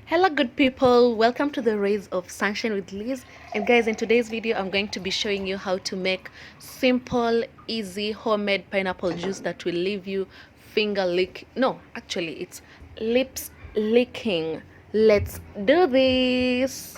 Hello good people, welcome to the Rays of Sunshine with Liz. And guys, in today's video I'm going to be showing you how to make simple easy homemade pineapple juice that will leave you finger lick no actually it's lips licking. Let's do this.